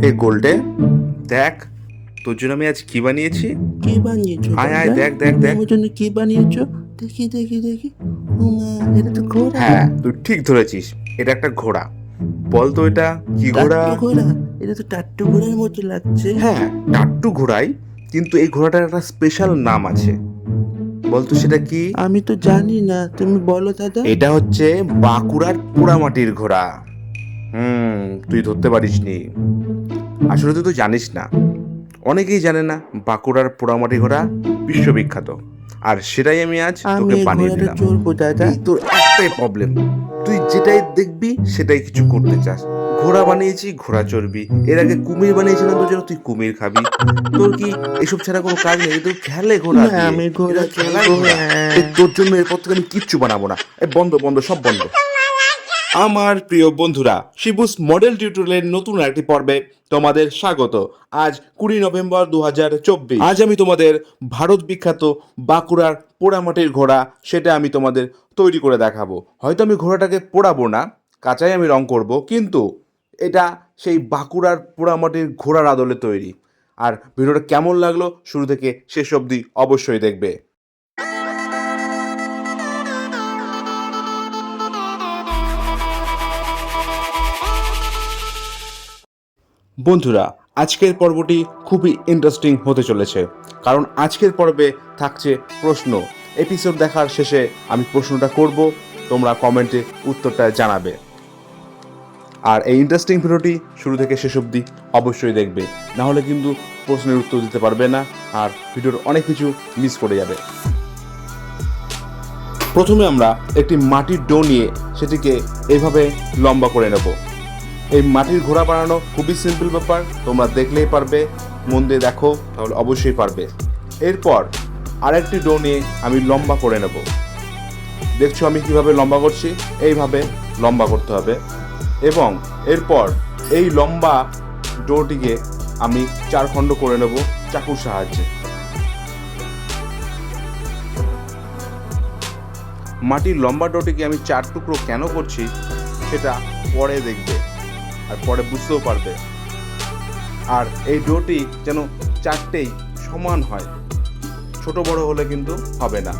হে গোল্ডে, দেখ তোর জন্য আমি আজ কি বানিয়েছি। কি বানিয়েছো আয় আয়, দাদা? দেখ দেখ তুমি দেখ। আমার জন্য কি বানিয়েছো? দেখি দেখি দেখি। ও মা, এটা তো ঘোড়া। হ্যাঁ, তুই ঠিক ধরেছিস, এটা একটা ঘোড়া। বল তো এটা কি ঘোড়া? টাট্টু ঘোড়া? এটা তো টাট্টু ঘোড়ার মতো লাগছে। হ্যাঁ, টাট্টু ঘোড়াই, কিন্তু এই ঘোড়াটার একটা স্পেশাল নাম আছে। বল তো সেটা কি? আমি তো জানি না, তুমি বলো দাদা। এটা হচ্ছে বাঁকুড়ার পোড়ামাটির ঘোড়া। তুই ধরতে পারিসনি। আসলে তুই তো জানিস না, অনেকেই জানে না বাঁকুড়ার পোড়ামাটি ঘোড়া বিশ্ববিখ্যাত। আর সেটাই আমি আজ আমি তোকে এই বানিয়ে ঘোড়াটা দিলাম। চড়বো দাদা। এই তোর একটাই প্রবলেম, তুই যেটাই দেখবি সেটাই কিছু করতে চাস। ঘোড়া বানিয়েছি, ঘোড়া চড়বি। এর আগে কুমির বানিয়েছিলাম তোর জন্য, তুই কুমির খাবি। তোর কি এসব ছাড়া কোনো কাজ নেই? তুই খেলে ঘোড়া না, দিয়ে, আমি এটা ঘোড়া খেলার চড়বো। ঘোড়া। তোর জন্য এরপর থেকে আমি কিচ্ছু বানাবো না। বন্ধ বন্ধ, সব বন্ধ। আমার প্রিয় বন্ধুরা, শিবুস মডেল টিউটোরিয়ালের নতুন একটি পর্বে তোমাদের স্বাগত। আজ 20 নভেম্বর 2024। আজ আমি তোমাদের ভারত বিখ্যাত বাঁকুড়ার পোড়ামাটির ঘোড়া, সেটা আমি তোমাদের তৈরি করে দেখাবো। হয়তো আমি ঘোড়াটাকে পোড়াবো না, কাঁচাই আমি রং করব, কিন্তু এটা সেই বাঁকুড়ার পোড়ামাটির ঘোড়ার আদলে তৈরি। আর ভিডিওটা কেমন লাগলো শুরু থেকে শেষ অবধি অবশ্যই দেখবে। বন্ধুরা, আজকের পর্বটি খুবই ইন্টারেস্টিং হতে চলেছে, কারণ আজকের পর্বে থাকছে প্রশ্ন। এপিসোড দেখার শেষে আমি প্রশ্নটা করব, তোমরা কমেন্টে উত্তরটা জানাবে। আর এই ইন্টারেস্টিং ভিডিওটি শুরু থেকে শেষ অবধি অবশ্যই দেখবে, না হলে কিন্তু প্রশ্নের উত্তর দিতে পারবে না, আর ভিডিওর অনেক কিছু মিস করে যাবে। প্রথমে আমরা একটি মাটির ডো নিয়ে সেটিকে এইভাবে লম্বা করে নেব। এই মাটির ঘোড়া বানানো খুবই সিম্পল ব্যাপার, তোমরা দেখলেই পারবে। মন দিয়ে দেখো, তাহলে অবশ্যই পারবে। এরপর আরেকটি ডো নিয়ে আমি লম্বা করে নেব। দেখছো আমি কিভাবে লম্বা করছি? এইভাবে লম্বা করতে হবে। এবং এরপর এই লম্বা ডোটিকে আমি 4 খণ্ড করে নেব চাকুর সাহায্যে। মাটির লম্বা ডোটিকে আমি 4 টুকরো কেন করছি সেটা পরে দেখবে, আর পরে বুঝতেও পারবে। আর এই ডোটি যেন 4টেই সমান হয়, ছোট বড় হলে কিন্তু হবে না।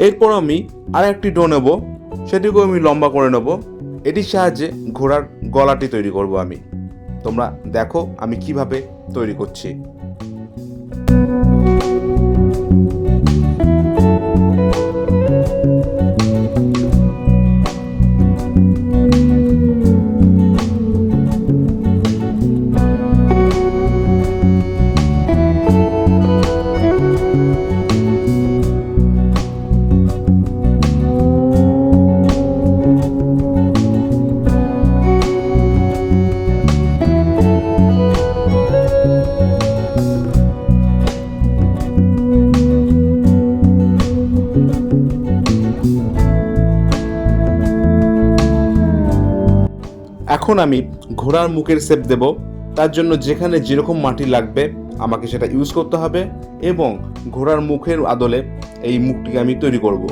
এরপর আমি আর একটি ডো নেব, সেটিকেও আমি লম্বা করে নেব। এটির সাহায্যে ঘোড়ার গলাটি তৈরি করব আমি। তোমরা দেখো আমি কিভাবে তৈরি করছি। এখন আমি ঘোড়ার মুখের শেপ দেব। তার জন্য যেখানে যেরকম মাটি লাগবে আমাকে সেটা ইউজ করতে হবে, এবং ঘোড়ার মুখের আদলে এই মুখটিকে আমি তৈরি করব।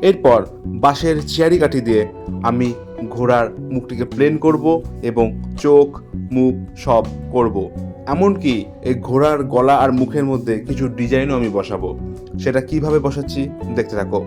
এরপর বাঁশের চেয়ারি কাঠি দিয়ে আমি ঘোড়ার মুখটিকে প্লেন করব এবং চোখ মুখ সব করব। এমনকি এই ঘোড়ার গলা আর মুখের মধ্যে কিছু ডিজাইনও আমি বসাবো। সেটা কিভাবে বসাচ্ছি দেখতে থাকো।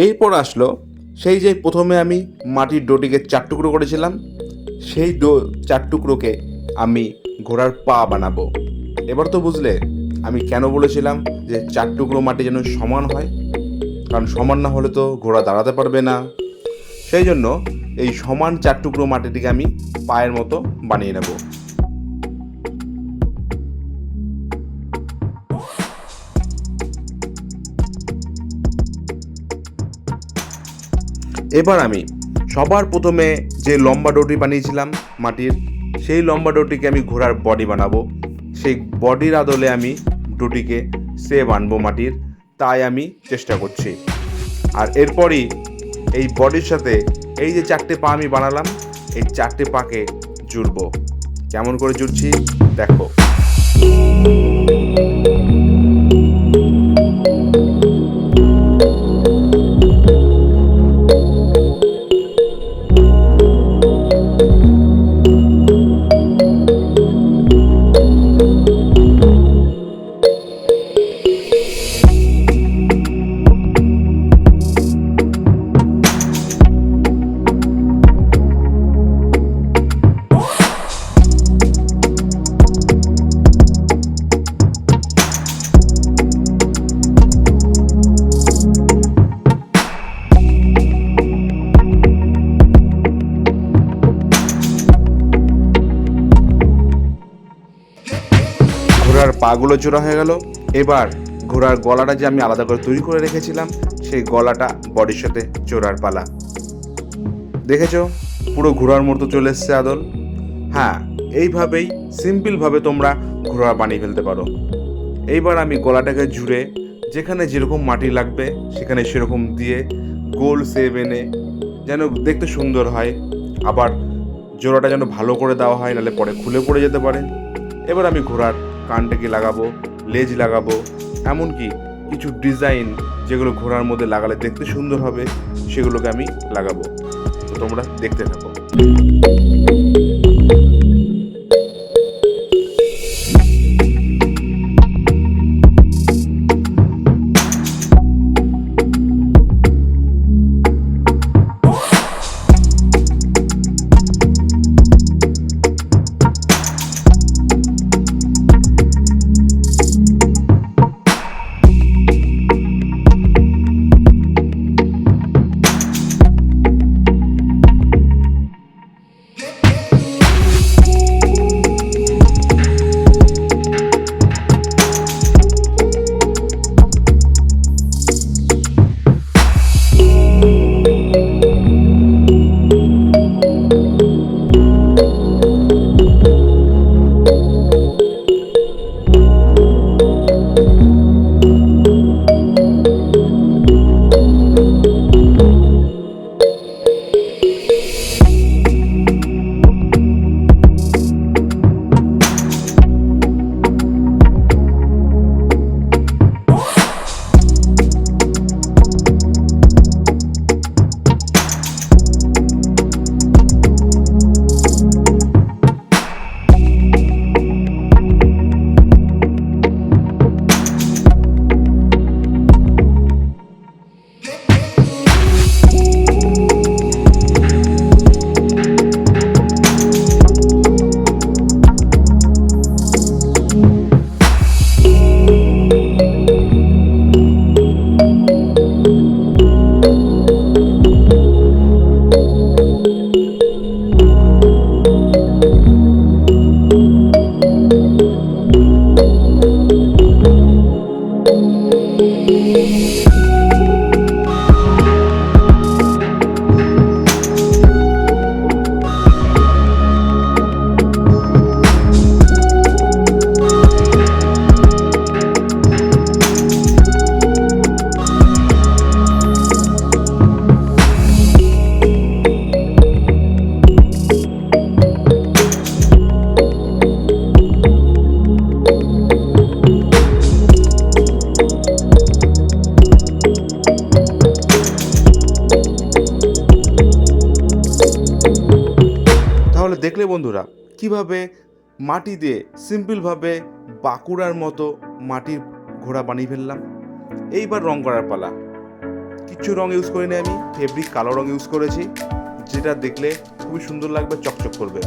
এরপর আসলো সেই যে প্রথমে আমি মাটির ডোটিকে 4 টুকরো করেছিলাম, সেই 4 টুকরোকে আমি ঘোড়ার পা বানাবো। এবার তো বুঝলে আমি কেন বলেছিলাম যে 4 টুকরো মাটি যেন সমান হয়, কারণ সমান না হলে তো ঘোড়া দাঁড়াতে পারবে না। সেই জন্য এই সমান 4 টুকরো মাটিটিকে আমি পায়ের মতো বানিয়ে নেব। এবার আমি সবার প্রথমে যে লম্বা ডোটি বানিয়েছিলাম মাটির, সেই লম্বা ডোটিকে আমি ঘোড়ার বডি বানাবো। সেই বডির আদলে আমি ডোটিকে বানবো মাটির, তাই আমি চেষ্টা করছি। আর এরপরই এই বডির সাথে এই যে 4টে পা আমি বানালাম, এই 4টে পাকে জুড়বো। কেমন করে জুড়ছি দেখো। ঘোড়ার পাগুলো জোড়া হয়ে গেল। এবার ঘোড়ার গলাটা যে আমি আলাদা করে তৈরি করে রেখেছিলাম, সেই গলাটা বডির সাথে জোড়ার পালা। দেখেছো পুরো ঘোড়ার মতো চলে এসছে আদল। হ্যাঁ, এইভাবেই সিম্পলভাবে তোমরা ঘোড়া বানিয়ে ফেলতে পারো। এইবার আমি গলাটাকে জুড়ে যেখানে যেরকম মাটি লাগবে সেখানে সেরকম দিয়ে গোল শেপ এনে যেন দেখতে সুন্দর হয়, আবার জোড়াটা যেন ভালো করে দেওয়া হয়, নাহলে পরে খুলে পড়ে যেতে পারে। এবার আমি ঘোড়ার কানটাকে লাগাবো, লেজ লাগাবো, এমনকি কিছু ডিজাইন যেগুলো ঘোড়ার মধ্যে লাগালে দেখতে সুন্দর হবে সেগুলোকে আমি লাগাবো। তো তোমরা দেখতে থাকো। বন্ধুরা কিভাবে মাটি দিয়ে সিম্পলভাবে বাঁকুড়ার মতো মাটির ঘোড়া বানিয়ে ফেললাম। এইবার রং করার পালা। কিচ্ছু রং ইউজ করিনি, আমি ফেব্রিক কালো রং ইউজ করেছি, যেটা দেখলে খুবই সুন্দর লাগবে, চকচক করবে।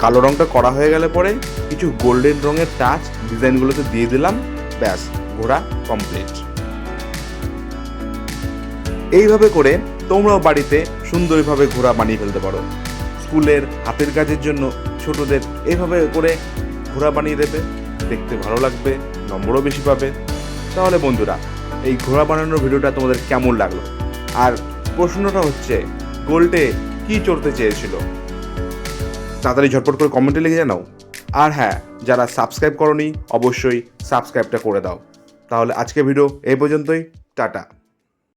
কালো রংটা করা হয়ে গেলে পরে কিছু গোল্ডেন রঙের টাচ ডিজাইনগুলোতে দিয়ে দিলাম, ব্যাস ঘোড়া কমপ্লিট। এইভাবে করে তোমরাও বাড়িতে সুন্দরভাবে ঘোড়া বানিয়ে ফেলতে পারো। স্কুলের হাতের কাজের জন্য ছোটদের এইভাবে করে ঘোড়া বানিয়ে দেবে, দেখতে ভালো লাগবে, নম্বরও বেশি পাবে। তাহলে বন্ধুরা, এই ঘোড়া বানানোর ভিডিওটা তোমাদের কেমন লাগলো? আর প্রশ্নটা হচ্ছে, গোল্ডে কি চড়তে চেয়েছিল? তাড়াতাড়ি ঝটপট করে কমেন্টে লিখে জানাও। আর হ্যাঁ, যারা সাবস্ক্রাইব করোনি অবশ্যই সাবস্ক্রাইবটা করে দাও। তাহলে আজকে ভিডিও এই পর্যন্তই, টাটা।